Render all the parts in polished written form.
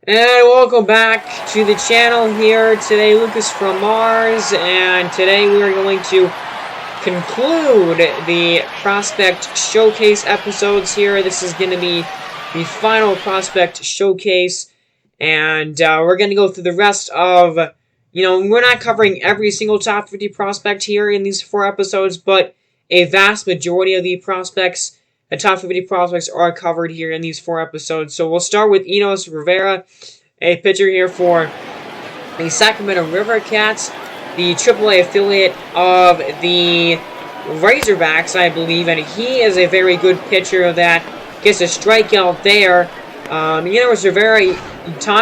And welcome back to the channel here. Today, Lucas from Mars, and today we are going to conclude the Prospect Showcase episodes here. This is going to be the final Prospect Showcase, and we're going to go through the rest of, we're not covering every single top 50 prospect here in these 4 episodes, but a vast majority of the prospects, the top 50 prospects, are covered here in these 4 episodes. So we'll start with Enos Rivera, a pitcher here for the Sacramento River Cats, the AAA affiliate of the Razorbacks, I believe, and he is a very good pitcher that gets a strikeout there. Enos Rivera,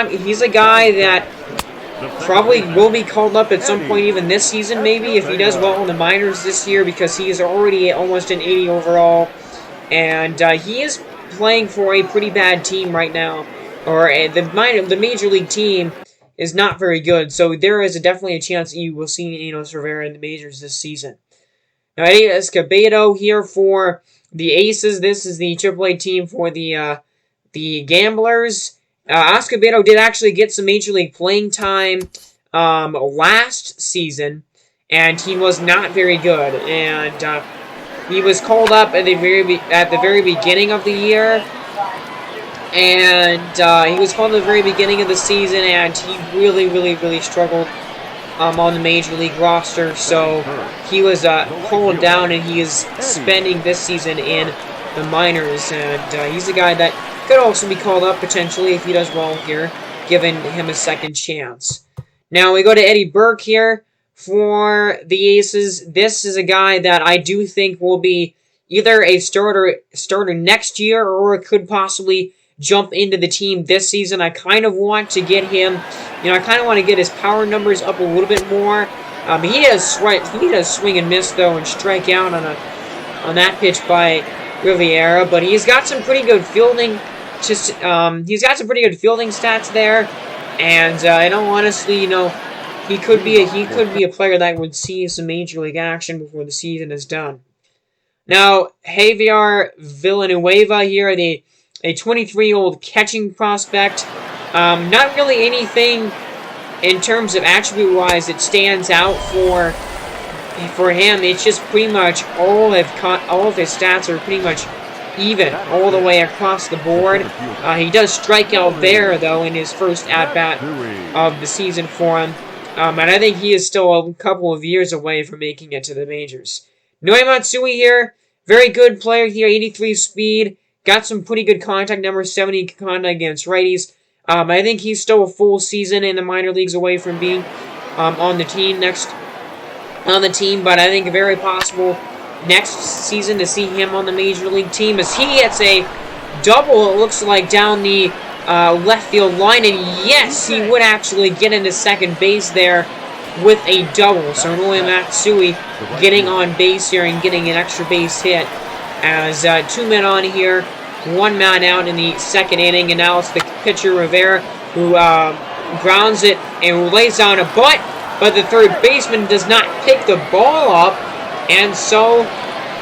he's a guy that probably will be called up at some point even this season, maybe, if he does well in the minors this year, because he is already almost an 80 overall. And he is playing for a pretty bad team right now, or the major league team is not very good. So there is definitely a chance you will see Enos Rivera in the majors this season. Now, Eddie Escobedo here for the Aces. This is the AAA team for the Gamblers. Escobedo did actually get some major league playing time last season, and he was not very good. And he was called up at the very beginning of the year, and he was called at the very beginning of the season, and he really struggled on the major league roster. So he was called down, and he is spending this season in the minors. And he's a guy that could also be called up potentially if he does well here, giving him a second chance. Now we go to Eddie Burke here for the Aces. This is a guy that I do think will be either a starter next year, or could possibly jump into the team this season. I kind of want to get him, I kind of want to get his power numbers up a little bit more. He does swing and miss though, and strike out on that pitch by Riviera, but he's got some pretty good fielding. He's got some pretty good fielding stats there, and I don't honestly, he could be a player that would see some major league action before the season is done. Now, Javier Villanueva here, a 23-year-old catching prospect. Not really anything in terms of attribute-wise that stands out for him. It's just pretty much all of his stats are pretty much even all the way across the board. He does strike out there, though, in his first at-bat of the season for him. And I think he is still a couple of years away from making it to the majors. Noe Matsui here, very good player here, 83 speed, got some pretty good contact numbers, 70 contact against righties. I think he's still a full season in the minor leagues away from being on the team, but I think very possible next season to see him on the major league team, as he hits a double, it looks like, down the left field line, and yes, he would actually get into second base there with a double. So Noe Matsui getting on base here and getting an extra base hit, as 2 men on here, 1 man out in the second inning, and now it's the pitcher Rivera who grounds it and lays down a butt, but the third baseman does not pick the ball up, and so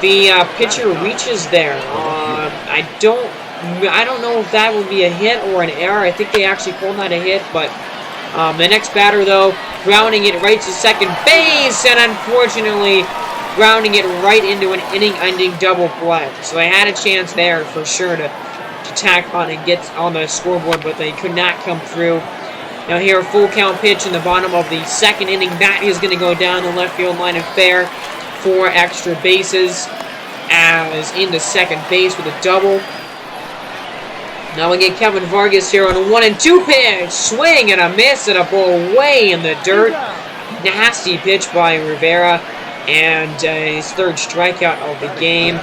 the pitcher reaches there. I don't know if that would be a hit or an error. I think they actually called that a hit, but the next batter, though, grounding it right to second base, and unfortunately grounding it right into an inning-ending double play. So they had a chance there for sure to tack on and get on the scoreboard, but they could not come through. Now here, a full count pitch in the bottom of the second inning. That is going to go down the left field line and fair for extra bases, as into second base with a double. Now we get Kevin Vargas here on a 1-2 pitch. Swing and a miss, and a ball way in the dirt. Nasty pitch by Rivera, and his third strikeout of the game.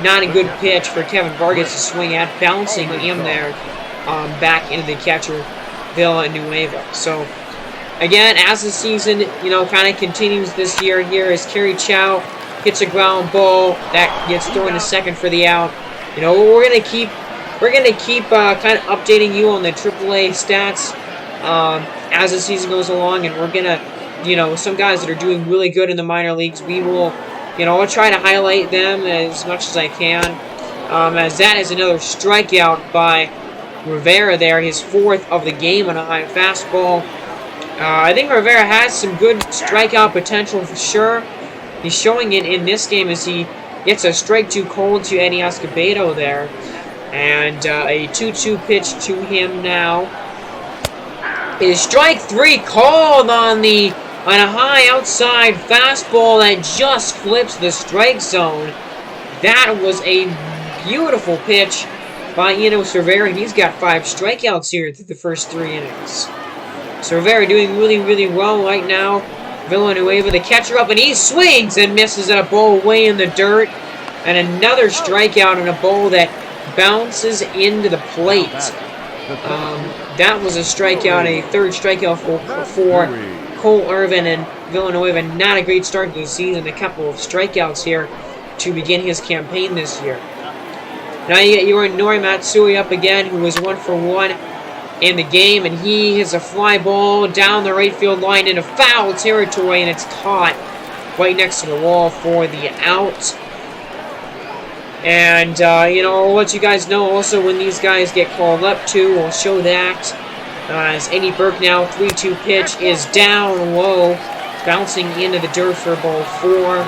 Not a good pitch for Kevin Vargas to swing at, bouncing in there back into the catcher Villanueva. So again, as the season kind of continues this year, here is Kerry Chow hits a ground ball that gets thrown to second for the out. We're gonna keep kind of updating you on the AAA stats as the season goes along, and we're gonna, some guys that are doing really good in the minor leagues, we will, I'll try to highlight them as much as I can. As that is another strikeout by Rivera there, his 4th of the game on a high fastball. I think Rivera has some good strikeout potential for sure. He's showing it in this game as he gets a strike 2 cold to Eddie Escobedo there. And a 2-2 pitch to him now. Is strike 3 called on a high outside fastball that just flips the strike zone. That was a beautiful pitch by Enos Rivera. He's got 5 strikeouts here through the first 3 innings. So Rivera doing really, really well right now. Villanueva, the catcher up, and he swings and misses at a ball way in the dirt. And another strikeout and a ball that bounces into the plate. That was a strikeout, a 3rd strikeout for Cole Irvin and Villanueva. Not a great start to the season. A couple of strikeouts here to begin his campaign this year. Now you get Nori Matsui up again, who was 1 for 1 in the game, and he hits a fly ball down the right field line into foul territory, and it's caught right next to the wall for the out. And, I'll let you guys know also when these guys get called up to. We'll show that. As Eddie Burke now, 3-2 pitch is down low, bouncing into the dirt for ball 4.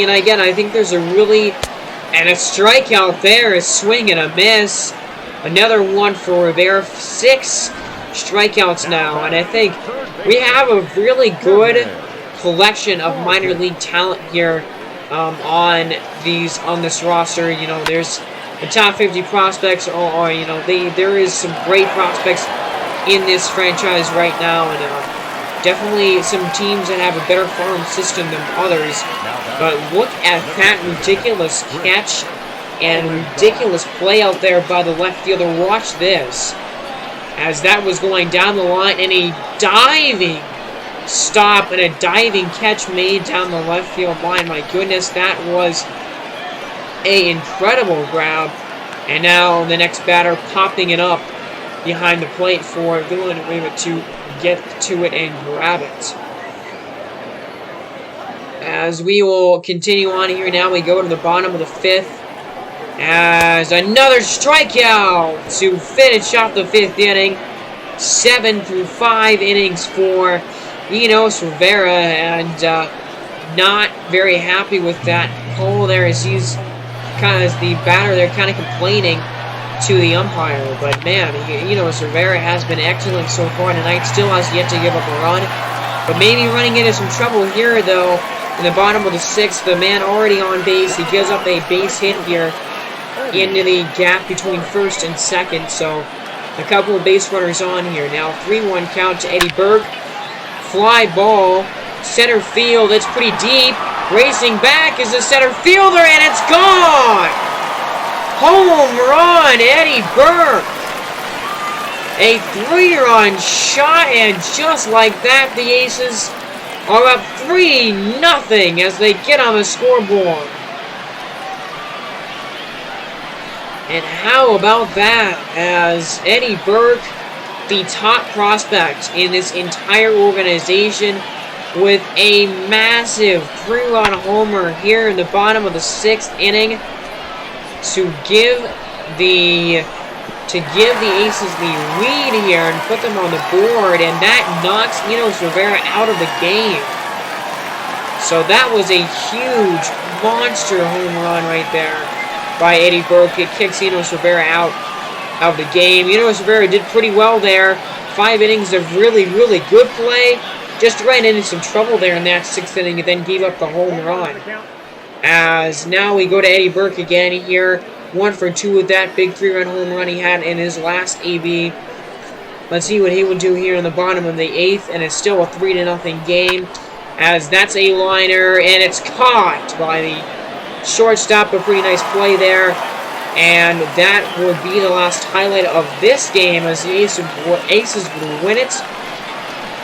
Again, I think there's and a strikeout there, a swing and a miss. Another one for Rivera, 6 strikeouts now, and I think we have a really good collection of minor league talent here on this roster. There's the top 50 prospects, there is some great prospects in this franchise right now, and definitely some teams that have a better farm system than others. But look at that ridiculous catch and ridiculous play out there by the left fielder. Watch this. As that was going down the line, and a diving stop and a diving catch made down the left field line. My goodness, that was an incredible grab. And now the next batter popping it up behind the plate for Villanueva to get to it and grab it. As we will continue on here now, we go to the bottom of the 5th. As another strikeout to finish off the 5th inning. 7 through 5 innings for Enos Rivera, and not very happy with that call there, as the batter there kind of complaining to the umpire. But man, Enos Rivera has been excellent so far tonight, still has yet to give up a run, but maybe running into some trouble here though. In the bottom of the 6th, the man already on base, he gives up a base hit here into the gap between 1st and 2nd, so a couple of base runners on here. Now 3-1 count to Eddie Burke. Fly ball, center field, it's pretty deep. Racing back is the center fielder, and it's gone! Home run, Eddie Burke! A 3-run shot, and just like that, the Aces are up 3-0 as they get on the scoreboard. And how about that, as Eddie Burke, the top prospect in this entire organization, with a massive 3-run homer here in the bottom of the 6th inning to give the Aces the lead here and put them on the board, and that knocks Enos Rivera out of the game. So that was a huge monster home run right there by Eddie Burke. It kicks Enos Rivera out of the game. Enos Rivera did pretty well there. 5 innings of really, really good play. Just ran into some trouble there in that 6th inning and then gave up the home run. As now we go to Eddie Burke again here. 1 for 2 with that big 3-run home run he had in his last AB. Let's see what he would do here in the bottom of the 8th, and it's still a 3-0 game. As that's a liner, and it's caught by the shortstop. A pretty nice play there. And that would be the last highlight of this game, as the Aces would win it.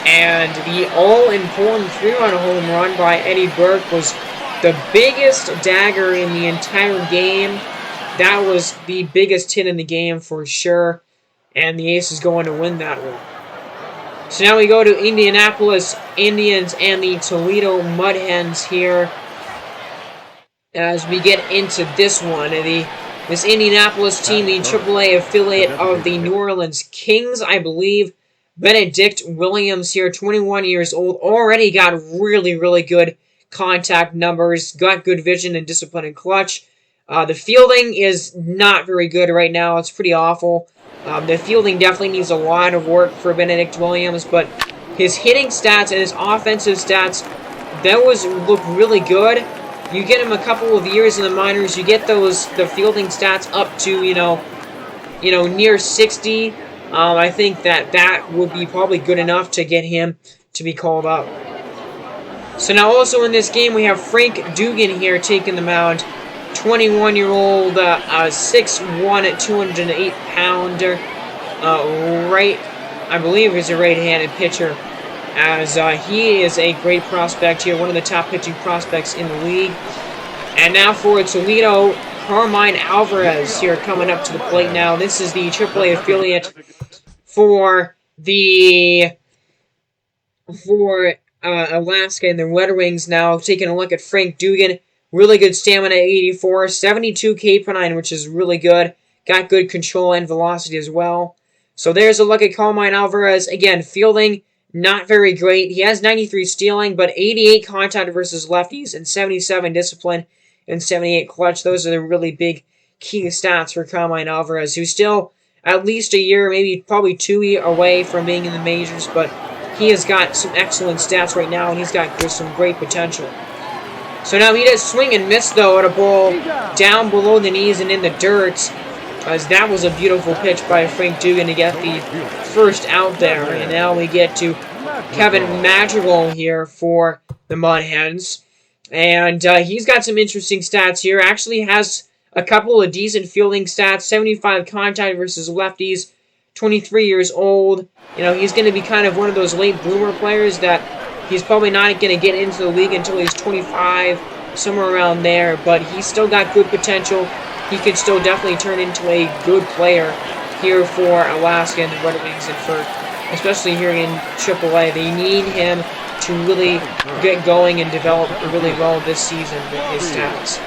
And the all-important 3-run home run by Eddie Burke was the biggest dagger in the entire game. That was the biggest hit in the game for sure. And the Aces going to win that one. So now we go to Indianapolis Indians and the Toledo Mud Hens here. As we get into this one, the This Indianapolis team, the AAA affiliate of the New Orleans Kings, I believe. Benedict Williams here, 21 years old, already got really, really good contact numbers, got good vision and discipline and clutch. The fielding is not very good right now. It's pretty awful. The fielding definitely needs a lot of work for Benedict Williams, but his hitting stats and his offensive stats, those look really good. You get him a couple of years in the minors, you get the fielding stats up to, near 60. I think that would be probably good enough to get him to be called up. So now also in this game, we have Frank Dugan here taking the mound. 21-year-old, 6'1", 208-pounder, I believe is a right-handed pitcher, as he is a great prospect here, one of the top pitching prospects in the league. And now for Toledo, Carmine Alvarez here coming up to the plate now. This is the AAA affiliate for Alaska and the Red Wings now. Taking a look at Frank Dugan. Really good stamina, 84. 72 K-9, which is really good. Got good control and velocity as well. So there's a look at Carmine Alvarez. Again, fielding, not very great. He has 93 stealing, but 88 contact versus lefties and 77 discipline and 78 clutch. Those are the really big key stats for Carmine Alvarez, who's still at least a year, maybe probably 2 away from being in the majors, but he has got some excellent stats right now, and he's got some great potential. So now he does swing and miss, though, at a ball down below the knees and in the dirt, as that was a beautiful pitch by Frank Dugan to get the first out there. And now we get to Kevin Madrigal here for the Mudhens. And he's got some interesting stats here. Actually has a couple of decent fielding stats. 75 contact versus lefties. 23 years old. He's going to be kind of one of those late bloomer players that he's probably not going to get into the league until he's 25, somewhere around there. But he's still got good potential. He could still definitely turn into a good player here for Alaska and the Red Wings, and for especially here in AAA. They need him to really get going and develop really well this season with his stats,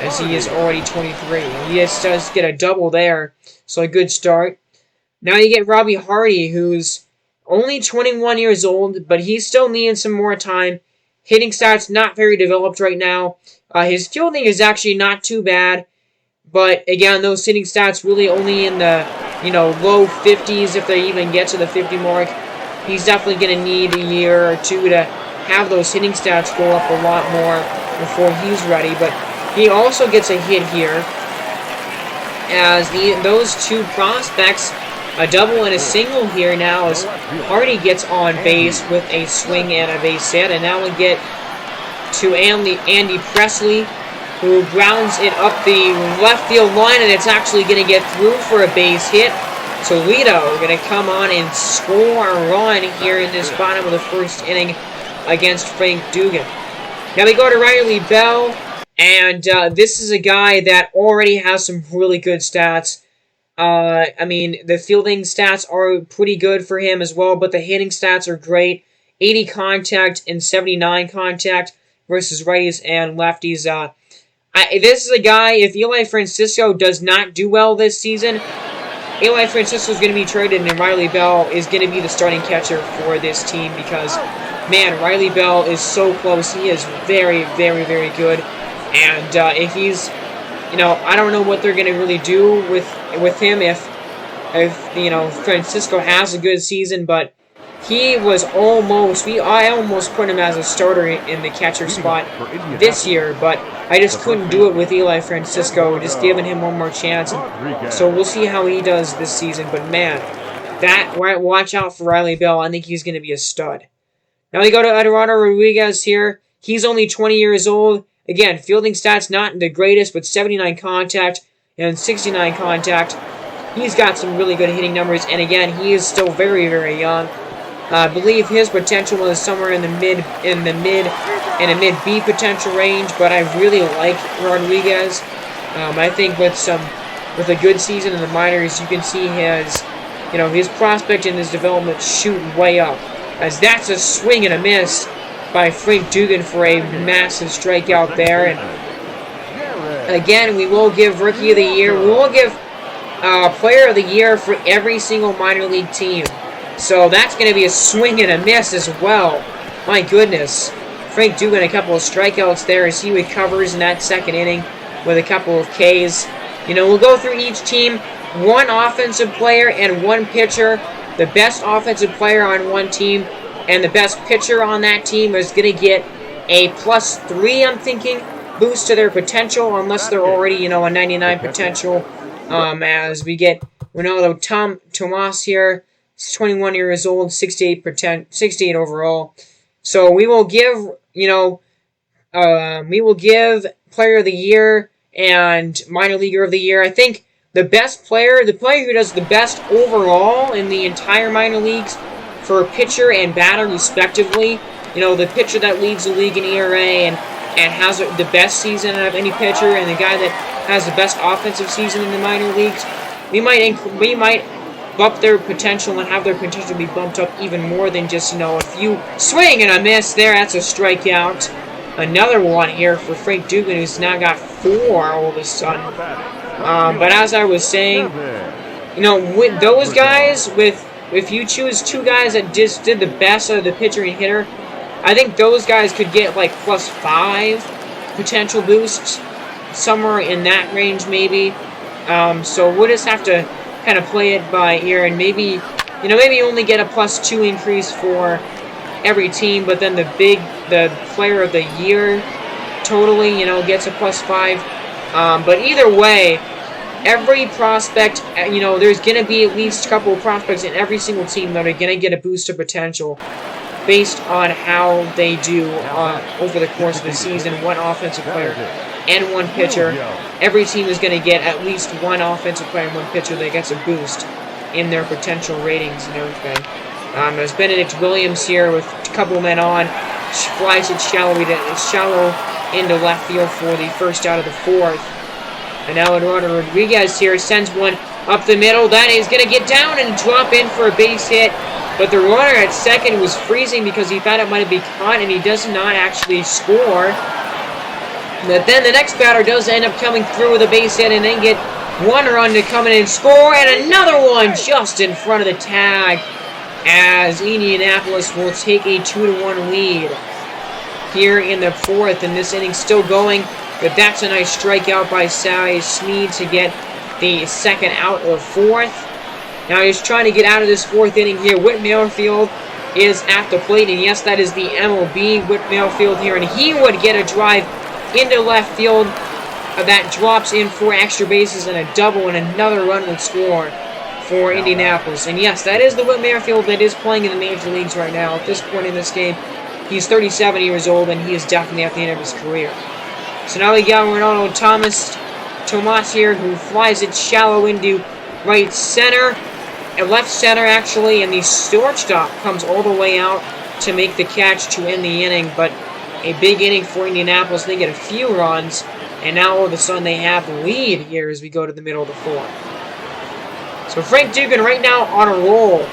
as he is already 23. He does get a double there, so a good start. Now you get Robbie Hardy, who's only 21 years old, but he's still needing some more time. Hitting stats not very developed right now. His fielding is actually not too bad, but again, those hitting stats really only in the low 50s, if they even get to the 50 mark. He's definitely going to need a year or two to have those hitting stats go up a lot more before he's ready. But he also gets a hit here, as those two prospects, a double and a single here now, as Hardy gets on base with a swing and a base hit. And now we get to Andy Presley, who grounds it up the left field line, and it's actually going to get through for a base hit. Toledo going to come on and score a run here in this bottom of the first inning against Frank Dugan. Now we go to Riley Bell, and this is a guy that already has some really good stats. The fielding stats are pretty good for him as well, but the hitting stats are great. 80 contact and 79 contact versus righties and lefties. This is a guy, if Eli Francisco does not do well this season, Eli Francisco is going to be traded, and Riley Bell is going to be the starting catcher for this team, because, man, Riley Bell is so close. He is very, very, very good. And if he's, I don't know what they're going to really do with him if Francisco has a good season, but he was I almost put him as a starter in the catcher spot this year, but I just couldn't do it with Eli Francisco, just giving him one more chance. So we'll see how he does this season, but man, watch out for Riley Bell. I think he's going to be a stud. Now we go to Eduardo Rodriguez here. He's only 20 years old. Again, fielding stats not the greatest, but 79 contact and 69 contact. He's got some really good hitting numbers, and again, he is still very, very young. I believe his potential is somewhere in the mid B potential range, but I really like Rodriguez. I think with a good season in the minors, you can see his prospect and his development shoot way up. As that's a swing and a miss by Frank Dugan for a massive strikeout there. And Again, we will give Rookie of the Year. We will give Player of the Year for every single minor league team. So that's going to be a swing and a miss as well. My goodness. Frank Dugan, a couple of strikeouts there as he recovers in that second inning with a couple of Ks. You know, we'll go through each team. One offensive player and one pitcher. The best offensive player on one team and the best pitcher on that team is going to get a +3, I'm thinking, boost to their potential, unless they're already, you know, a 99 potential. As we get Ronaldo Tomas here, he's 21 years old, 68 overall. So we will give, you know, we will give Player of the Year and Minor Leaguer of the Year. I think the best player, the player who does the best overall in the entire minor leagues for pitcher and batter respectively, you know, the pitcher that leads the league in ERA and has the best season of any pitcher, and the guy that has the best offensive season in the minor leagues, we might bump their potential and have their potential be bumped up even more than just, you know, a few swing and a miss there. That's a strikeout. Another one here for Frank Dugan, who's now got 4 all of a sudden. But as I was saying, you know, with those guys, if you choose 2 guys that just did the best out of the pitcher and hitter, I think those guys could get like +5 potential boosts, somewhere in that range maybe. So we'll just have to kind of play it by ear, and maybe, you know, maybe only get a +2 increase for every team, but then the Player of the Year totally, you know, gets a +5. But either way, every prospect, you know, there's going to be at least a couple of prospects in every single team that are going to get a boost of potential based on how they do over the course of the season. One offensive player and one pitcher. Every team is going to get at least one offensive player and one pitcher that gets a boost in their potential ratings and everything. There's Benedict Williams here with a couple men on. Flies it shallow into left field for the first out of the 4th. And now Eduardo Rodriguez here sends one up the middle. That is going to get down and drop in for a base hit. But the runner at second was freezing because he thought it might be caught, and he does not actually score. But then the next batter does end up coming through with a base hit and then get one run to come in and score, and another one just in front of the tag as Indianapolis will take a 2-1 lead here in the 4th, and this inning still going. But that's a nice strikeout by Sally Sneed to get the second out of 4th. Now he's trying to get out of this 4th inning here. Whit Merrifield is at the plate, and yes, that is the MLB Whit Merrifield here, and he would get a drive into left field that drops in 4 extra bases and a double, and another run would score for Indianapolis. And yes, that is the Whit Merrifield that is playing in the major leagues right now. At this point in this game, he's 37 years old, and he is definitely at the end of his career. So now we got Ronaldo Tomas here, who flies it shallow into right center, and left center actually, and the shortstop comes all the way out to make the catch to end the inning. But a big inning for Indianapolis. They get a few runs, and now all of a sudden they have the lead here as we go to the middle of the 4th. So Frank Dugan right now on a roll.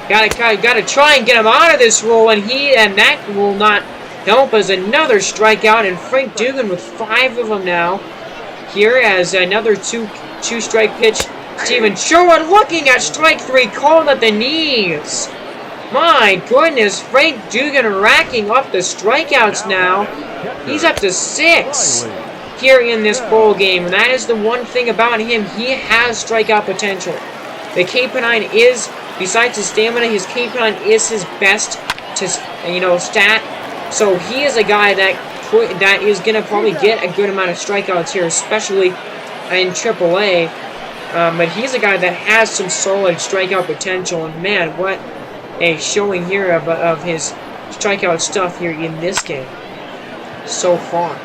Gotta try and get him out of this roll, and that will not help as another strikeout, and Frank Dugan with 5 of them now. Here as another two-strike pitch. Steven Sherwood looking at strike 3, called at the knees. My goodness, Frank Dugan racking up the strikeouts now. He's up to 6 here in this bowl game, and that is the one thing about him. He has strikeout potential. The K-9 is, besides his stamina, his K-9 is his best, stat. So he is a guy that is going to probably get a good amount of strikeouts here, especially in AAA. But he's a guy that has some solid strikeout potential, and man, what a showing here of his strikeout stuff here in this game so far.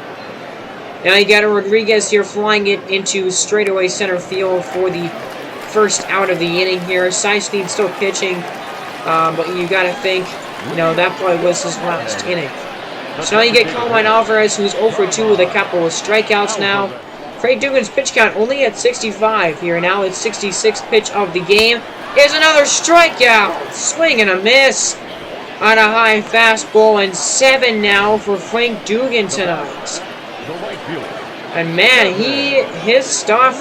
Now you got Rodriguez here flying it into straightaway center field for the first out of the inning here. Seisney still pitching, but you got to think, that probably was his last inning. So now you get Carmine Alvarez, who's 0 for 2 with a couple of strikeouts now. Frank Dugan's pitch count only at 65 here. Now it's 66th pitch of the game. Here's another strikeout. Swing and a miss on a high fastball, and 7 now for Frank Dugan tonight. And man, his stuff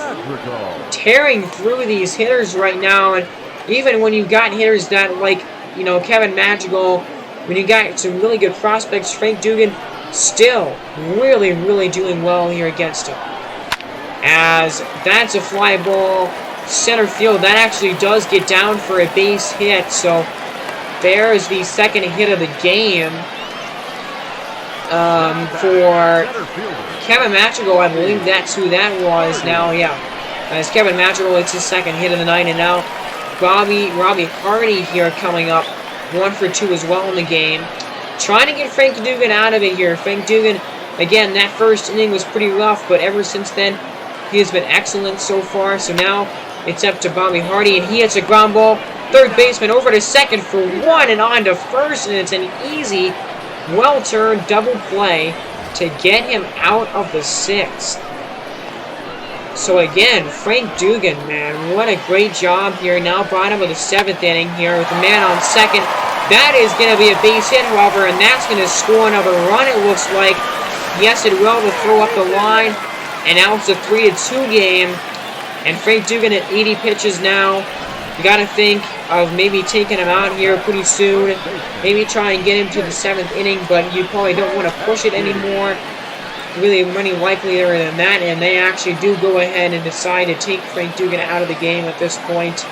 tearing through these hitters right now. And even when you got hitters that, like, you know, Kevin Madrigal, when you got some really good prospects, Frank Dugan still really, really doing well here against him. As that's a fly ball center field. That actually does get down for a base hit. So there's the second hit of the game for Kevin Madrigal. I believe that's who that was now. Yeah, as Kevin Madrigal, it's his second hit of the night. And now Robbie Hardy here coming up. 1 for 2 as well in the game. Trying to get Frank Dugan out of it here. Frank Dugan, again, that first inning was pretty rough, but ever since then, he has been excellent so far. So now it's up to Bobby Hardy, and he hits a ground ball. Third baseman over to second for 1 and on to first, and it's an easy, well-turned double play to get him out of the 6th. So again, Frank Dugan, man, what a great job here. Now bottom of the 7th inning here with the man on second. That is going to be a base hit, however, and that's going to score another run, it looks like. Yes, it will, to throw up the line. And now it's a 3-2 game. And Frank Dugan at 80 pitches now. You got to think of maybe taking him out here pretty soon. Maybe try and get him to the 7th inning, but you probably don't want to push it anymore. Really money likelier than that, and they actually do go ahead and decide to take Frank Dugan out of the game at this point.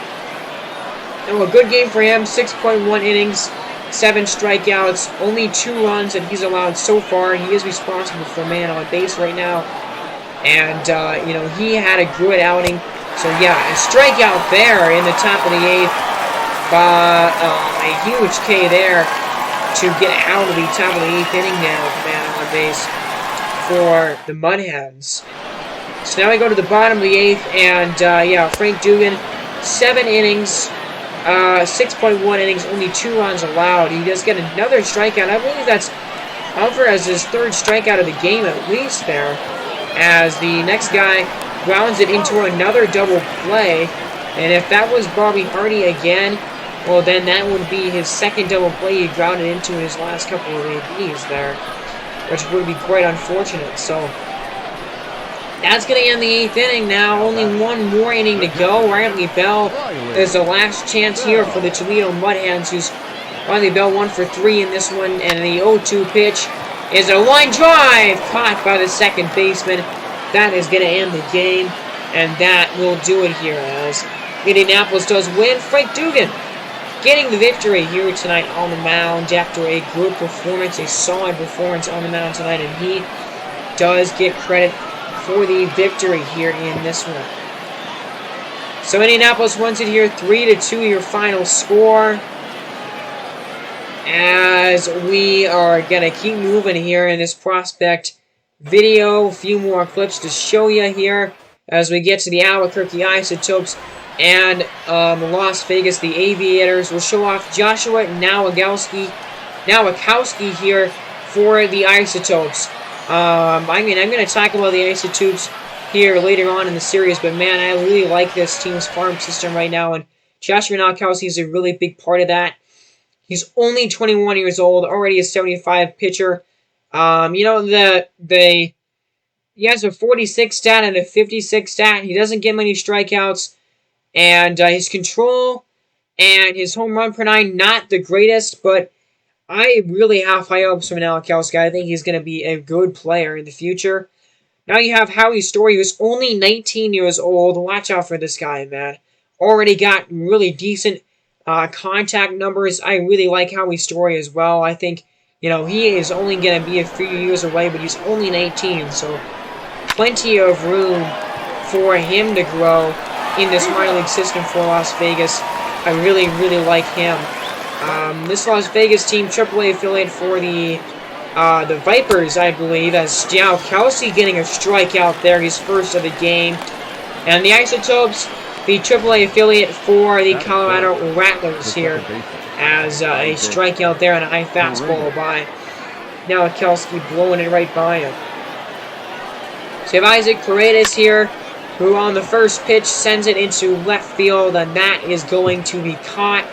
And a good game for him, 6.1 innings, 7 strikeouts, only 2 runs that he's allowed so far. He is responsible for man on base right now, and you know, he had a good outing. So yeah, a strikeout there in the top of the 8th, a huge K there to get out of the top of the 8th inning now with man on base for the Mudhens. So now we go to the bottom of the 8th, and yeah, Frank Dugan, 7 innings, 6.1 innings, only 2 runs allowed. He does get another strikeout. I believe that's Alvarez' his 3rd strikeout of the game at least there, as the next guy grounds it into another double play. And if that was Bobby Hardy again, well, then that would be his 2nd double play he grounded into in his last couple of ABs there, which would be quite unfortunate. So that's going to end the 8th inning now. Only 1 more inning to go. Riley Bell is the last chance here for the Toledo Mudhens, who's Riley Bell 1 for 3 in this one, and the 0-2 pitch is a line drive caught by the second baseman. That is going to end the game, and that will do it here as Indianapolis does win. Frank Dugan getting the victory here tonight on the mound after a good performance, a solid performance on the mound tonight, and he does get credit for the victory here in this one. So Indianapolis wins it here, 3-2 your final score. As we are going to keep moving here in this prospect video, a few more clips to show you here as we get to the Albuquerque Isotopes and Las Vegas, the Aviators. Will show off Joshua Nowakowski here for the Isotopes. I mean, I'm going to talk about the Isotopes here later on in the series, but man, I really like this team's farm system right now, and Joshua Nowakowski is a really big part of that. He's only 21 years old, already a 75 pitcher. You know, he has a 46 stat and a 56 stat. He doesn't get many strikeouts. And his control and his home run per 9, not the greatest, but I really have high hopes from Nowakowski. I think he's going to be a good player in the future. Now you have Howie Story, who's only 19 years old. Watch out for this guy, man. Already got really decent contact numbers. I really like Howie Story as well. I think, you know, he is only going to be a few years away, but he's only 19, so plenty of room for him to grow in this minor league system for Las Vegas. I really, really like him. This Las Vegas team, AAA affiliate for the Vipers, I believe, as Kelsey getting a strikeout there, his first of the game. And the Isotopes, the AAA affiliate for the Colorado Rattlers here, as a strikeout there and a high fastball by Nowakowski, blowing it right by him. So you have Isaac Paredes here, who on the first pitch sends it into left field, and that is going to be caught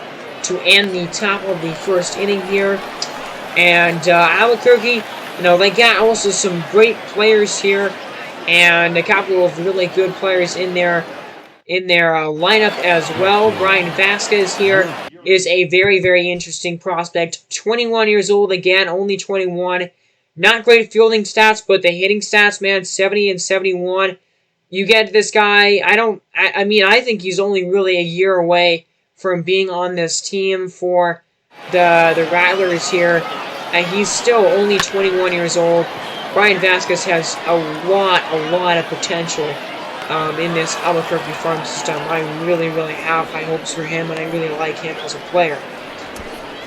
to end the top of the first inning here. And Albuquerque, you know, they got also some great players here, and a couple of really good players in their lineup as well. Brian Vasquez here is a very, very interesting prospect. 21 years old again, only 21. Not great fielding stats, but the hitting stats, man, 70 and 71. You get this guy, I mean, I think he's only really a year away from being on this team for the Rattlers here. And he's still only 21 years old. Brian Vasquez has a lot of potential in this Albuquerque farm system. I really have high hopes for him, and I really like him as a player.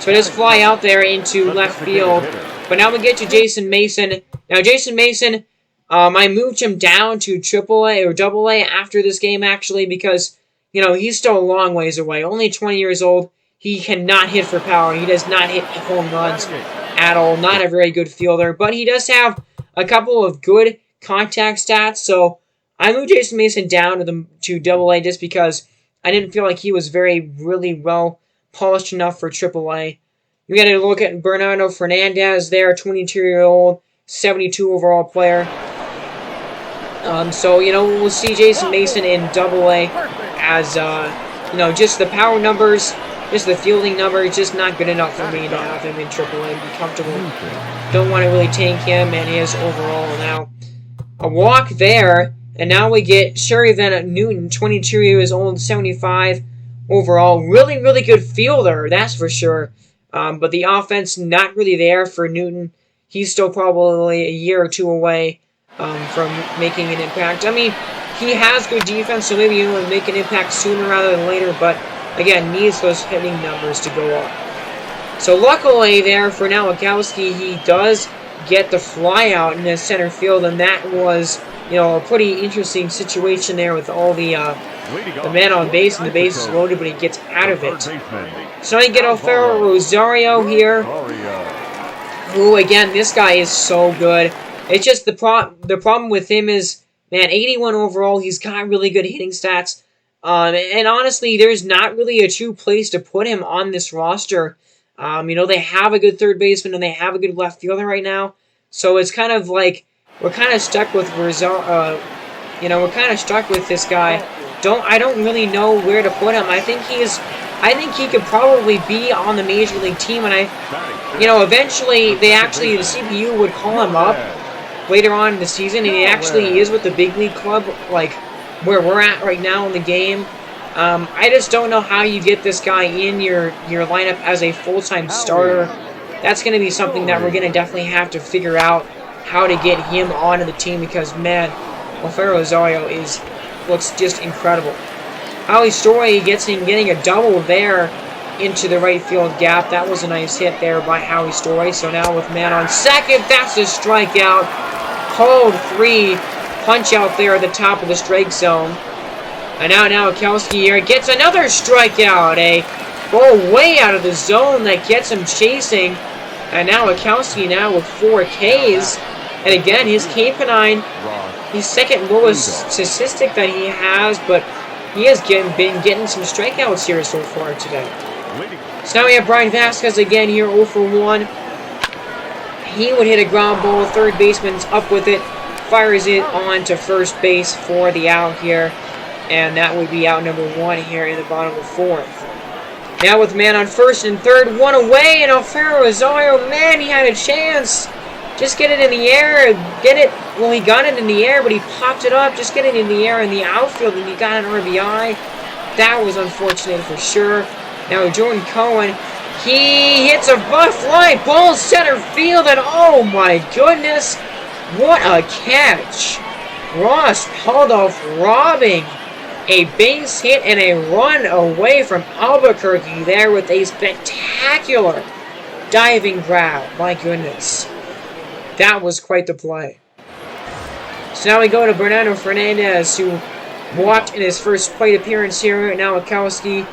So I just fly out there into left field. But now we get to Jason Mason. Now, Jason Mason, I moved him down to AAA or AA after this game, actually, because, you know, he's still a long ways away. Only 20 years old. He cannot hit for power. He does not hit home runs at all. Not a very good fielder. But he does have a couple of good contact stats. So I moved Jason Mason down to AA just because I didn't feel like he was really well polished enough for AAA. You got to look at Bernardo Fernandez there, 22-year-old, 72 overall player. So, you know, we'll see Jason Mason in AA as, you know, just the power numbers, just the fielding numbers, just not good enough for me to have him in AAA and be comfortable. Don't want to really tank him and his overall. Now, a walk there, and now we get Sherry Van Newton, 22 years old, 75 overall. Really good fielder, that's for sure. But the offense not really there for Newton. He's still probably a year or two away from making an impact. I mean, he has good defense, so maybe he'll make an impact sooner rather than later, but again, needs those hitting numbers to go up. So luckily there for Nowakowski, he does get the fly out in the center field, and that was, you know, a pretty interesting situation there with all the man on base and the bases loaded, but he gets out of it. So now you get Alfaro Rosario here, who, again, this guy is so good. It's just the problem with him is, man, 81 overall, he's got really good hitting stats. And honestly, there's not really a true place to put him on this roster. You know, they have a good third baseman and they have a good left fielder right now. So it's kind of like, we're kind of stuck with Rosario. You know, we're kind of stuck with this guy. I don't really know where to put him. I think he could probably be on the major league team, and you know, eventually the CPU would call him up later on in the season, and he actually is with the big league club, like where we're at right now in the game. I just don't know how you get this guy in your lineup as a full-time starter. That's going to be something that we're going to definitely have to figure out how to get him onto the team, because man, Alfaro Rosario looks just incredible. Howie Story getting a double there into the right field gap. That was a nice hit there by Howie Story. So now with man on second, that's a strikeout. Called 3, punch out there at the top of the strike zone. And now Nowakowski here gets another strikeout. A ball way out of the zone that gets him chasing. And Nowakowski now with 4 Ks. And again, his K-9, his second lowest statistic that he has, but he has been getting some strikeouts here so far today. So now we have Brian Vasquez again here, 0 for 1. He would hit a ground ball, third baseman's up with it, fires it on to first base for the out here, and that would be out number 1 here in the bottom of the 4th. Now with man on first and third, 1 away, and Alfaro Rosario, man, he had a chance. Just get it in the air, well, he got it in the air, but he popped it up, just get it in the air in the outfield, and he got an RBI. That was unfortunate for sure. Now Jordan Cohen, he hits a fly ball center field, and oh my goodness, what a catch. Ross Paldoff robbing a base hit and a run away from Albuquerque there with a spectacular diving grab. My goodness. That was quite the play. So now we go to Bernardo Fernandez, who walked in his first plate appearance here. Nowakowski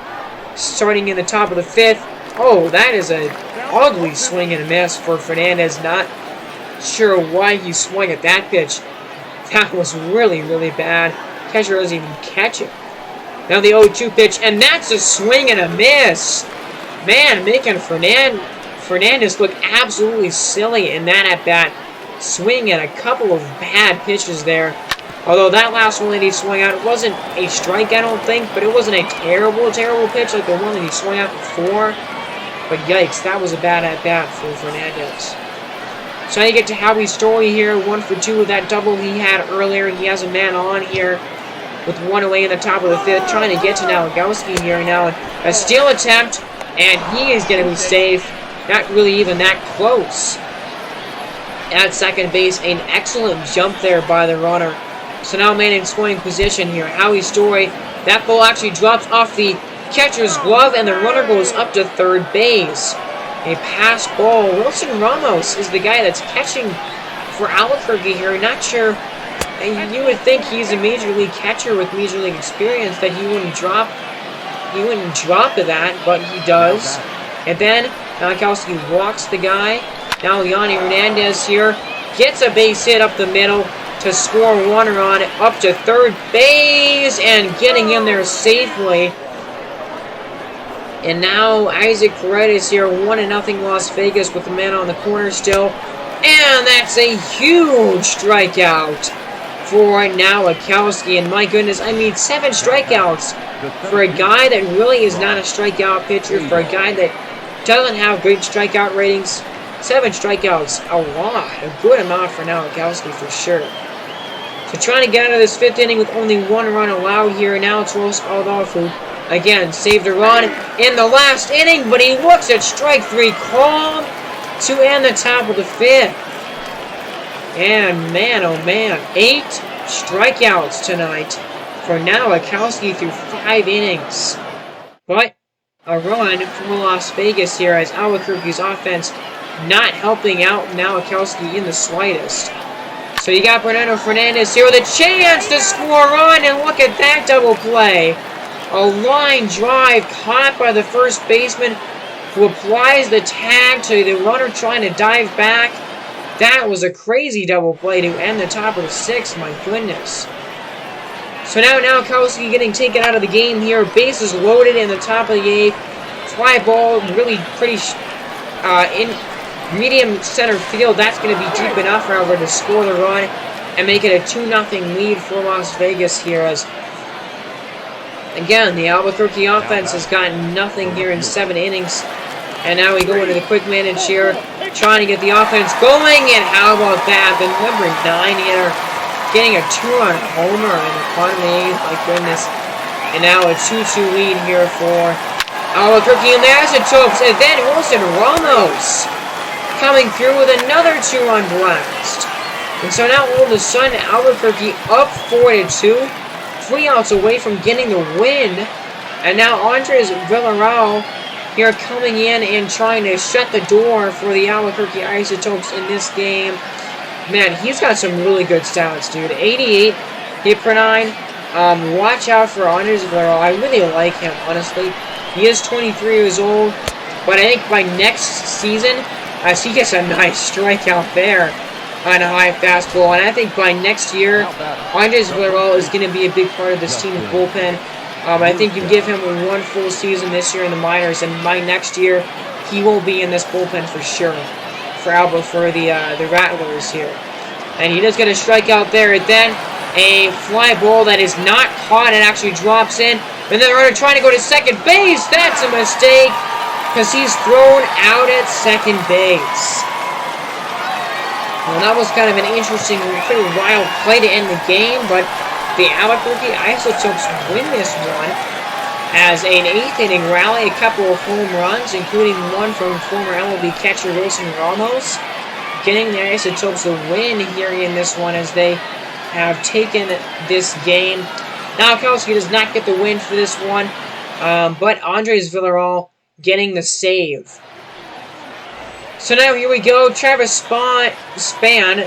starting in the top of the 5th. Oh, that is an ugly swing and a miss for Fernandez. Not sure why he swung at that pitch. That was really bad. Catcher doesn't even catch it. Now the 0-2 pitch, and that's a swing and a miss. Man, making Fernandez look absolutely silly in that at-bat. Swing at a couple of bad pitches there. Although that last one that he swung out, it wasn't a strike, I don't think, but it wasn't a terrible, terrible pitch like the one that he swung out before. But yikes, that was a bad at-bat for Fernandez. So now you get to Howie's story here, 1 for 2 with that double he had earlier. He has a man on here with 1 away in the top of the 5th, trying to get to Nowakowski here now. A steal attempt, and he is going to be safe. Not really even that close. At second base, an excellent jump there by the runner. So now man in scoring position here. Howie's story. That ball actually drops off the catcher's glove, and the runner goes up to third base. A pass ball. Wilson Ramos is the guy that's catching for Albuquerque here. Not sure. You would think he's a major league catcher with major league experience that he wouldn't drop to that, but he does. And then Nowakowski walks the guy. Now Yanni Hernandez here gets a base hit up the middle to score 1 run up to third base and getting in there safely. And now Isaac Paredes here, 1-0 Las Vegas with the man on the corner still. And that's a huge strikeout for Nowakowski. And my goodness, I mean 7 strikeouts for a guy that really is not a strikeout pitcher, for a guy that doesn't have great strikeout ratings. 7 strikeouts, a lot, a good amount for Nowakowski for sure. So trying to get out of this 5th inning with only 1 run allowed here. Now it's Ross Adolfo. Again, saved a run in the last inning, but he looks at strike 3 called to end the top of the 5th. And man, oh man, 8 strikeouts tonight for Nowakowski through 5 innings. But a run from Las Vegas here as Albuquerque's offense not helping out Nowakowski in the slightest. So you got Bernardo Fernandez here with a chance to score a run, and look at that double play. A line drive caught by the first baseman who applies the tag to the runner trying to dive back. That was a crazy double play to end the top of the 6th, my goodness. So now Nowakowski getting taken out of the game here. Bases loaded in the top of the 8th. Fly ball really pretty in medium center field. That's going to be deep enough, however, to score the run and make it a 2-0 lead for Las Vegas here as again, the Albuquerque offense has gotten nothing here in 7 innings. And now we go into the quick manage here, trying to get the offense going. And how about that? The number 9 hitter getting a 2-run homer in the bottom of the 8th. My goodness. And now a 2-2 lead here for Albuquerque and the Isotopes. And then Wilson Ramos coming through with another 2-run blast. And so now all of a sudden, Albuquerque up 4-2. 3 outs away from getting the win. And now Andres Villarreal here coming in and trying to shut the door for the Albuquerque Isotopes in this game. Man, he's got some really good stats, dude. 88 hit per 9. Watch out for Andres Villarreal. I really like him, honestly. He is 23 years old. But I think by next season, as he gets a nice strikeout there on a high fastball. And I think by next year, Andres Villarreal is going to be a big part of this team's bullpen. I think you give him 1 full season this year in the minors, and by next year, he will be in this bullpen for sure for the Rattlers here. And he does get a strikeout there. And then a fly ball that is not caught and actually drops in. And then the runner trying to go to second base. That's a mistake because he's thrown out at second base. Well, that was kind of an interesting, pretty wild play to end the game, but the Albuquerque Isotopes win this one as an 8th inning rally, a couple of home runs, including one from former MLB catcher Wilson Ramos, getting the Isotopes a win here in this one as they have taken this game. Nowakowski does not get the win for this one, but Andres Villarreal getting the save. So now here we go, Travis Span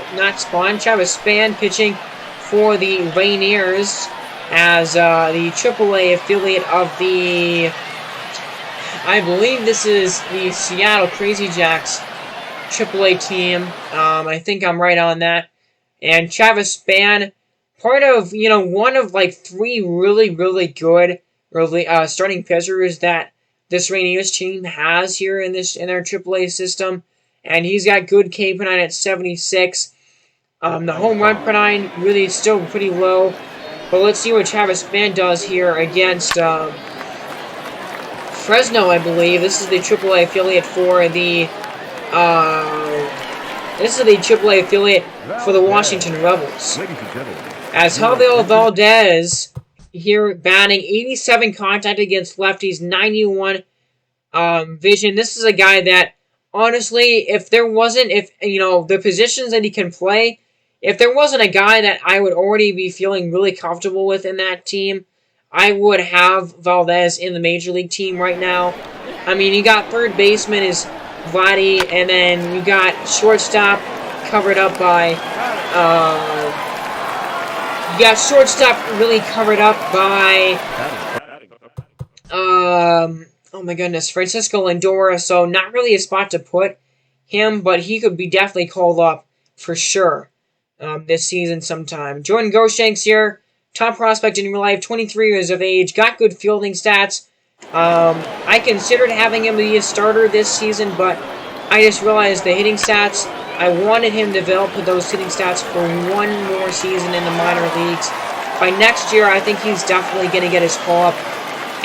pitching for the Rainiers as the AAA affiliate of the, I believe this is the Seattle Crazy Jacks AAA team. I think I'm right on that. And Travis Span, part of, one of like 3 really, really good starting pitchers that this Rainiers team has here in their AAA system, and he's got good K per 9 at 76. The home run per nine really is still pretty low. But let's see what Travis Span does here against Fresno, I believe. This is the AAA affiliate for the Washington Rebels. As Javier Valdez here batting 87 contact against lefties, 91 vision. This is a guy that honestly, if the positions that he can play, if there wasn't a guy that I would already be feeling really comfortable with in that team, I would have Valdez in the Major League team right now. I mean, you got third baseman is Vladdy, and then you got shortstop covered up by, oh my goodness, Francisco Lindor, so not really a spot to put him, but he could be definitely called up for sure this season sometime. Jordan Goshanks here, top prospect in real life, 23 years of age, got good fielding stats. I considered having him be a starter this season, but I just realized the hitting stats, I wanted him to develop those hitting stats for one more season in the minor leagues. By next year, I think he's definitely going to get his call up.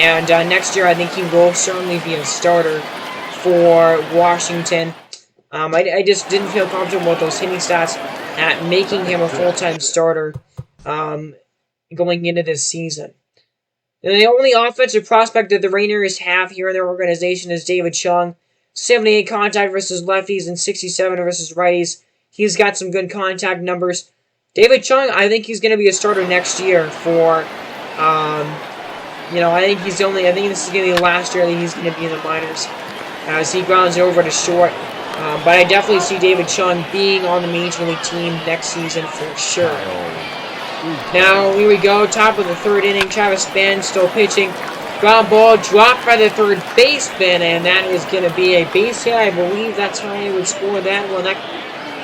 And next year, I think he will certainly be a starter for Washington. I just didn't feel comfortable with those hitting stats at making him a full-time starter going into this season. And the only offensive prospect that the Rainiers have here in their organization is David Chung. 78 contact versus lefties and 67 versus righties. He's got some good contact numbers. David Chung, I think he's going to be a starter next year for... I think this is going to be the last year that he's going to be in the minors as he grounds it over to short. But I definitely see David Chung being on the Major League team next season for sure. Now, here we go. Top of the third inning. Travis Span still pitching. Ground ball dropped by the third baseman, and that is going to be a base hit. I believe that's how he would score that one.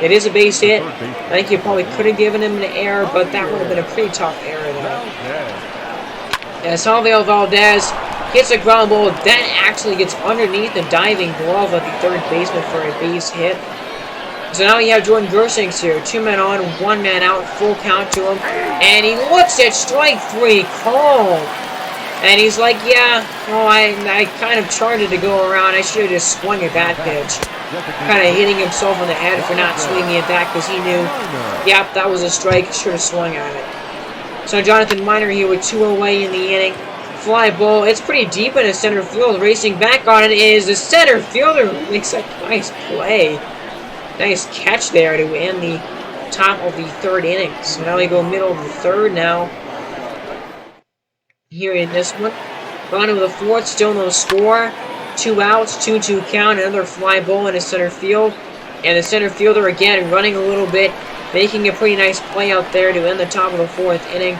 It is a base hit. I think you probably could have given him an error, but that would have been a pretty tough error there. As Javier Valdez hits a ground ball, that actually gets underneath the diving glove of the third baseman for a base hit. So now you have Jordan Gershanks here. 2 men on, 1 man out, full count to him. And he looks at strike 3 called. And he's like, yeah, well, I kind of charted to go around. I should have just swung at that pitch. Kind of hitting himself on the head for not swinging at that because he knew, yep, that was a strike. Should have swung at it. So Jonathan Minor here with 2 away in the inning. Fly ball. It's pretty deep in the center field. Racing back on it is the center fielder who makes a nice play. Nice catch there to end the top of the third inning. So now we go middle of the third now. Here in this one. Bottom of the fourth, still no score. 2 outs, 2-2 count. Another fly ball in the center field. And the center fielder again running a little bit. Making a pretty nice play out there to end the top of the fourth inning.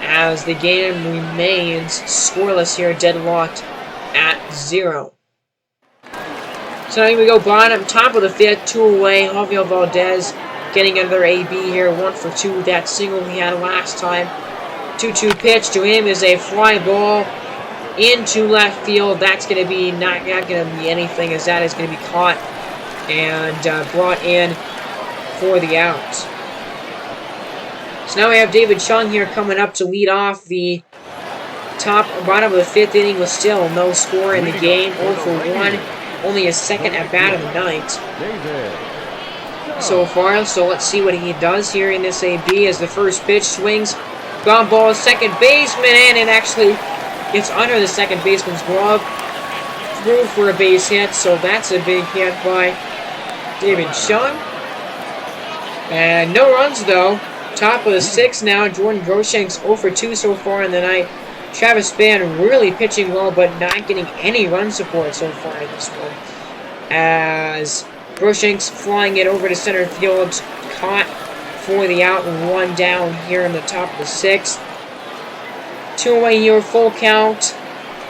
As the game remains scoreless here, deadlocked at 0. So here we go, top of the fifth, 2 away. Javier Valdez getting another AB here, 1 for 2. That single he had last time. 2-2 pitch to him is a fly ball into left field. That's going to be not going to be anything, as that is going to be caught and brought in for the out. So now we have David Chung here coming up to lead off the bottom of the fifth inning with still no score in the game. 0 for 1. Only his second at bat of the night so far. So let's see what he does here in this AB as the first pitch swings. Ground ball, second baseman, and it actually gets under the second baseman's glove. Through for a base hit, so that's a big hit by David Chung. And no runs though. Top of the sixth now. Jordan Gershanks 0 for 2 so far in the night. Travis Span really pitching well, but not getting any run support so far in this one. As Gershanks flying it over to center field, caught for the out and 1 down here in the top of the sixth. 2 away here, full count.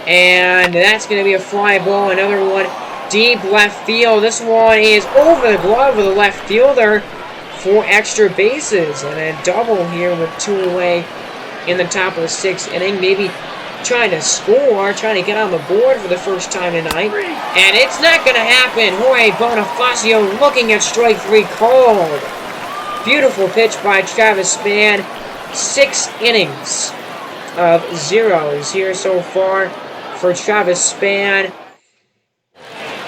And that's going to be a fly ball. Another one deep left field. This one is over the glove of the left fielder for extra bases. And a double here with 2 away in the top of the sixth inning. Maybe trying to score, trying to get on the board for the first time tonight. And it's not going to happen. Jorge Bonifacio looking at strike 3 called. Beautiful pitch by Travis Spann. 6 innings of zeros here so far for Travis Spann.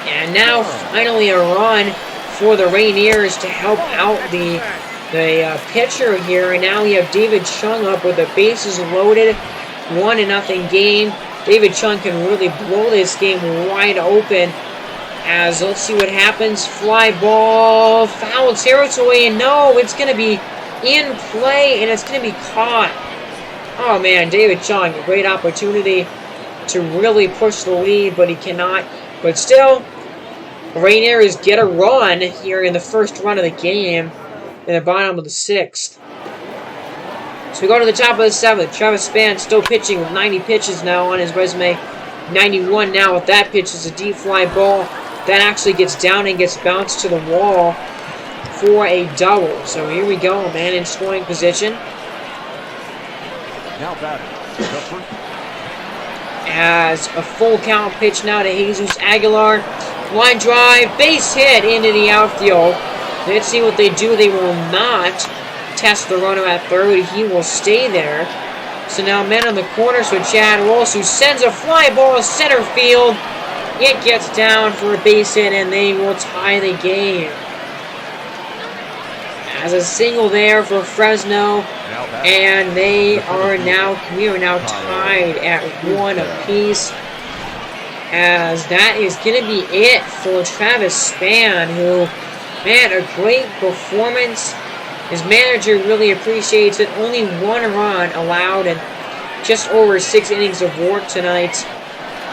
And now finally a run for the Rainiers to help out the pitcher here. And now we have David Chung up with the bases loaded. 1-0 game. David Chung can really blow this game wide open. As let's see what happens. Fly ball, foul territory, and no, it's going to be in play, and it's going to be caught. Oh man, David Chung, a great opportunity to really push the lead, but he cannot. But still, Rainiers get a run here in the first run of the game in the bottom of the 6th. So we go to the top of the 7th. Travis Spann still pitching with 90 pitches now on his resume. 91 now with that pitch. Is a deep fly ball. That actually gets down and gets bounced to the wall for a double. So here we go, man, in scoring position. Now batting. As a full count pitch now to Jesus Aguilar. Line drive, base hit into the outfield. Let's see what they do. They will not test the runner at third. He will stay there. So now men on the corner. So Chad Walsh, who sends a fly ball center field. It gets down for a base hit, and they will tie the game. As a single there for Fresno, and we are now tied at 1 apiece. As that is going to be it for Travis Spann, who, man, a great performance. His manager really appreciates it. Only 1 run allowed and just over 6 innings of work tonight.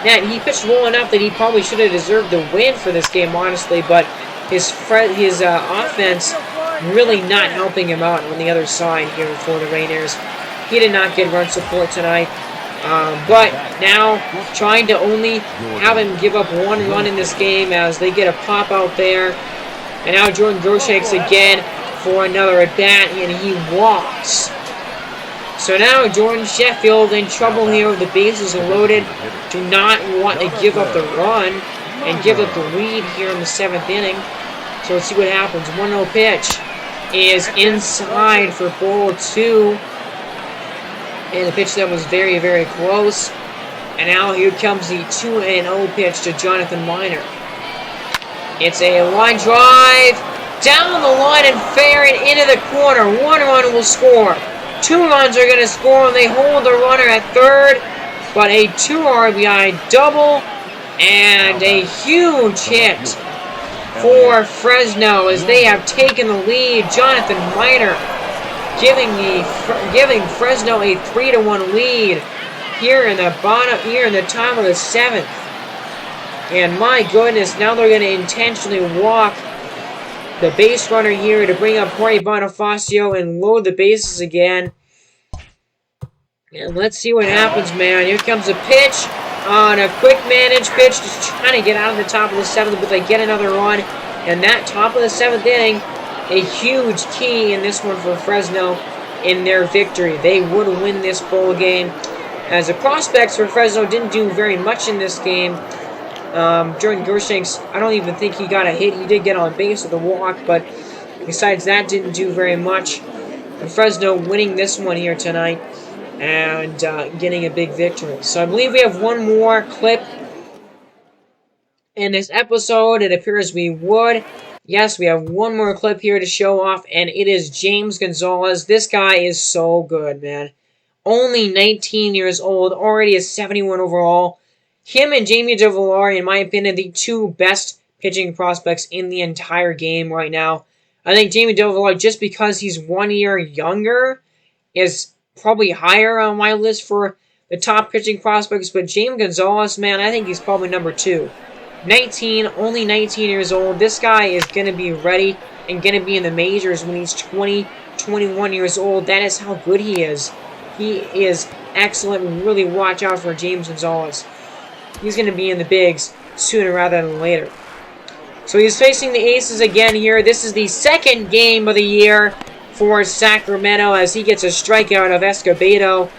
Man, he pitched well enough that he probably should have deserved the win for this game, honestly, but his offense really not helping him out on the other side here for the Rainiers. He did not get run support tonight. But now trying to only have him give up 1 run in this game as they get a pop out there. And now Jordan Groshakes again for another at bat, and he walks. So now Jordan Sheffield in trouble here with the bases loaded. Do not want to give up the run and give up the lead here in the 7th inning. So let's see what happens. 1-0 pitch is inside for ball 2. And the pitch that was very, very close. And now here comes the 2-0 pitch to Jonathan Minor. It's a line drive down the line and fair and into the corner. 1 run will score. 2 runs are going to score, and they hold the runner at third. But a 2 RBI double and a huge hit for Fresno as they have taken the lead. Jonathan Minor giving Fresno a 3-1 lead here in the top of the 7th. And my goodness, now they're going to intentionally walk the base runner here to bring up Jorge Bonifacio and load the bases again. And let's see what happens, man. Here comes a pitch on a quick managed pitch, just trying to get out of the top of the 7th, but they get another run. And that top of the 7th inning, a huge key in this one for Fresno in their victory. They would win this ball game, as the prospects for Fresno didn't do very much in this game. Jordan Gershanks, I don't even think he got a hit. He did get on base with a walk, but besides that, didn't do very much. And Fresno winning this one here tonight and getting a big victory. So I believe we have one more clip in this episode. It appears we would. Yes, we have one more clip here to show off, and it is James Gonzalez. This guy is so good, man. Only 19 years old, already a 71 overall. Him and Jamie DeVillard, in my opinion, the 2 best pitching prospects in the entire game right now. I think Jamie DeVillard, just because he's 1 year younger, is probably higher on my list for the top pitching prospects. But James Gonzalez, man, I think he's probably number 2. Only 19 years old. This guy is going to be ready and going to be in the majors when he's 20, 21 years old. That is how good he is. He is excellent. Really watch out for James Gonzalez. He's going to be in the bigs sooner rather than later. So he's facing the Aces again here. This is the 2nd game of the year for Sacramento as he gets a strikeout of Escobedo.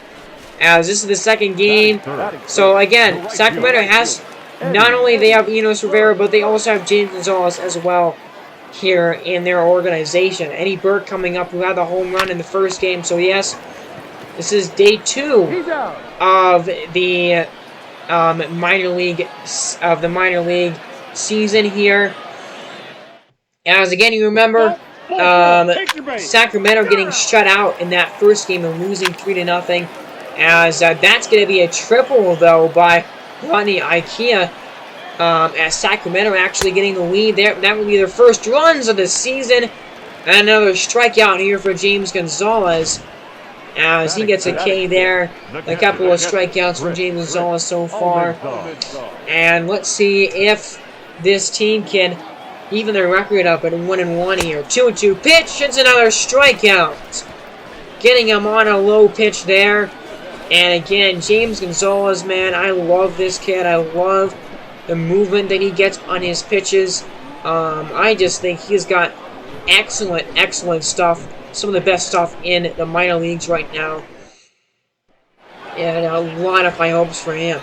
As this is the 2nd game. So again, Sacramento has, not only they have Enos Rivera, but they also have James Gonzalez as well. here in their organization. Eddie Burke coming up, who had the home run in the first game. So yes, this is day 2 of the minor league season here. As again, you remember Sacramento getting shut out in that first game and losing 3-0. As that's going to be a triple though by Rodney Ikea. As Sacramento actually getting the lead there. That will be their first runs of the season. And another strikeout here for James Gonzalez. As he gets a K there. A couple of strikeouts from James Gonzalez so far. And let's see if this team can even their record up at 1-1 here. 2-2 pitch. It's another strikeout. Getting him on a low pitch there. And again, James Gonzalez, man, I love this kid. I love the movement that he gets on his pitches. I just think he's got excellent stuff. Some of the best stuff in the minor leagues right now. And a lot of high hopes for him.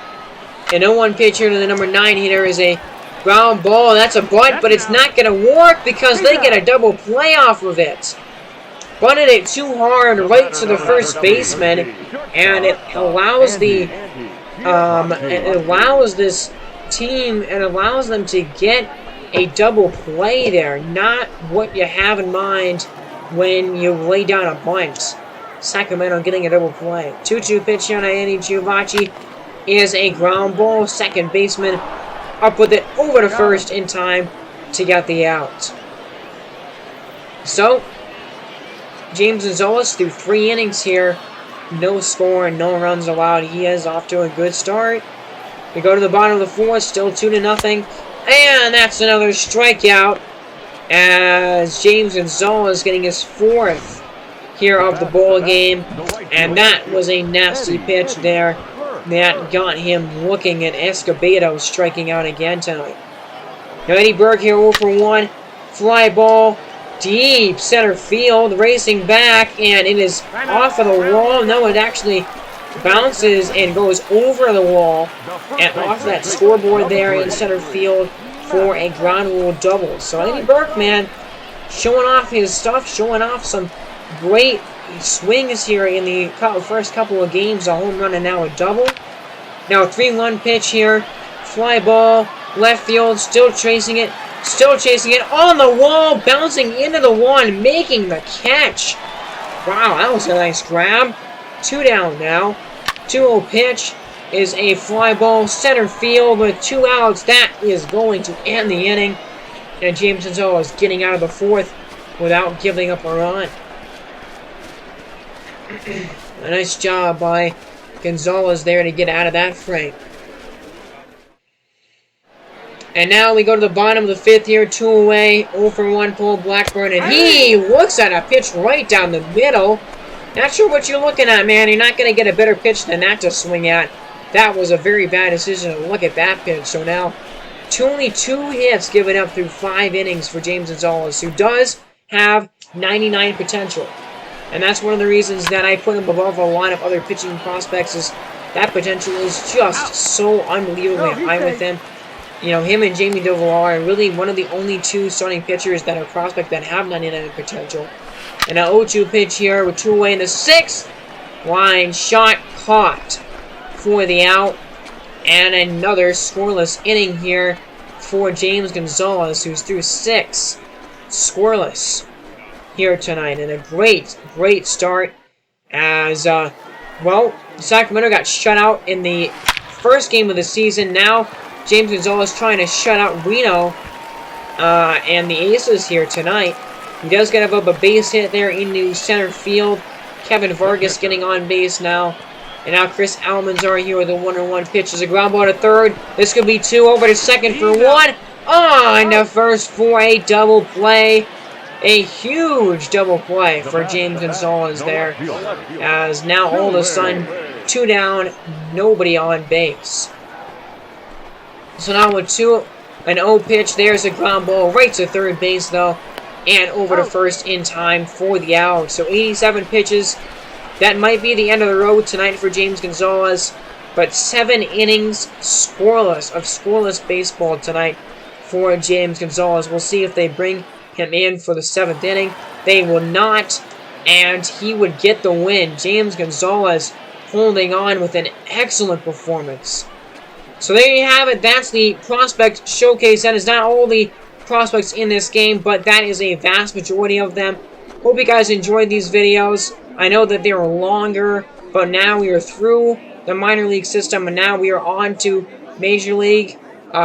An 0-1 pitch here to the number 9 hitter is a ground ball. That's a bunt, but it's not going to work because they get a double play off of it. Bunted it too hard right to the first baseman, and it allows this team, and allows them to get a double play there. Not what you have in mind when you lay down a bunt. Sacramento getting a double play. 2-2 pitch on Andy Giovacci is a ground ball. Second baseman up with it over to first in time to get the out. So James Gonzalez through 3 innings here. No score and no runs allowed. He is off to a good start. We go to the bottom of the 4th, still 2-0. And that's another strikeout as James Gonzalez getting his 4th here of the ball game. And that was a nasty pitch there that got him looking at Escobedo striking out again tonight. Now Eddie Burke here 0-for-1. Fly ball. Deep center field, racing back, and it is off of the wall. No, it actually bounces and goes over the wall and off that scoreboard there in center field for a ground rule double. So Eddie Burke, man, showing off his stuff, showing off some great swings here in the first couple of games. A home run and now a double. Now a 3-1 pitch here. Fly ball, left field, still chasing it. Still chasing it on the wall, bouncing into the wall and making the catch. Wow, that was a nice grab. 2 down now. 2-0 pitch is a fly ball center field with 2 outs. That is going to end the inning. And James Gonzalez getting out of the 4th without giving up a run. A nice job by Gonzalez there to get out of that frame. And now we go to the bottom of the 5th here, 2 away, 0-for-1 Paul Blackburn, and he looks at a pitch right down the middle. Not sure what you're looking at, man. You're not going to get a better pitch than that to swing at. That was a very bad decision to look at that pitch. So now, only 2 hits given up through 5 innings for James Gonzalez, who does have 99 potential. And that's one of the reasons that I put him above a lot of other pitching prospects, is that potential is just so unbelievably high with him. You know, him and Jamie Dovalar are really one of the only 2 starting pitchers that are prospect that have 99 potential. And an 0-2 pitch here with 2 away in the 6th. Line shot caught for the out. And another scoreless inning here for James Gonzalez, who's through 6 scoreless here tonight. And a great start as, well, Sacramento got shut out in the first game of the season. Now James Gonzalez trying to shut out Reno and the Aces here tonight. He does get up a base hit there into center field. Kevin Vargas getting on base now. And now Chris Almanzar here with a 1-1 pitch. As a ground ball to third. This could be 2 over to second for 1. On to first for a double play. A huge double play for James Gonzalez there. As now all of a sudden, 2 down, nobody on base. So now with 2, an 0 pitch, there's a ground ball right to third base though, and over to first in time for the out. So 87 pitches. That might be the end of the road tonight for James Gonzalez, but 7 innings scoreless baseball tonight for James Gonzalez. We'll see if they bring him in for the 7th inning. They will not, and he would get the win. James Gonzalez holding on with an excellent performance. So there you have it. That's the prospect showcase. That is not all the prospects in this game, but that is a vast majority of them. Hope you guys enjoyed these videos. I know that they were longer, but now we are through the minor league system, and now we are on to Major League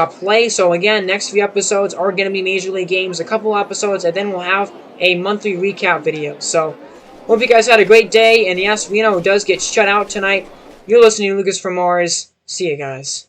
play. So again, next few episodes are going to be Major League games, a couple episodes, and then we'll have a monthly recap video. So hope you guys had a great day, and yes, Reno does get shut out tonight. You're listening to Lucas from Mars. See you guys.